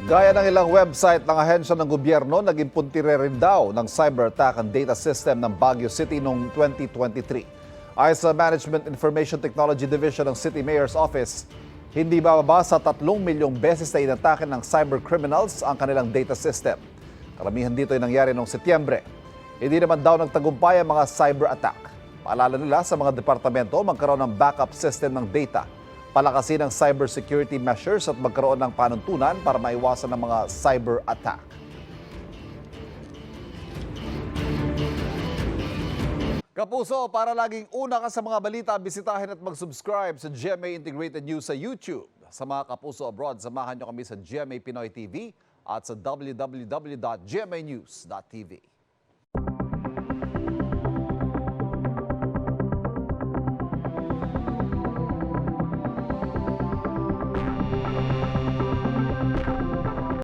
Gaya ng ilang website ng ahensya ng gobyerno, naging puntire rin daw ng cyber attack ang data system ng Baguio City noong 2023. Ayon sa Management Information Technology Division ng City Mayor's Office, hindi bababa sa 3 milyong beses na inatake ng cyber criminals ang kanilang data system. Karamihan dito ay nangyari noong Setyembre. Hindi naman daw nagtagumpay ang mga cyber attack. Paalala nila sa mga departamento magkaroon ng backup system ng data, palakasin ang cybersecurity measures at magkaroon ng panuntunan para maiwasan ang mga cyber attack. Kapuso, para laging una ka sa mga balita, bisitahin at mag-subscribe sa GMA Integrated News sa YouTube. Sa mga kapuso abroad, samahan nyo kami sa GMA Pinoy TV at sa www.gmanews.tv.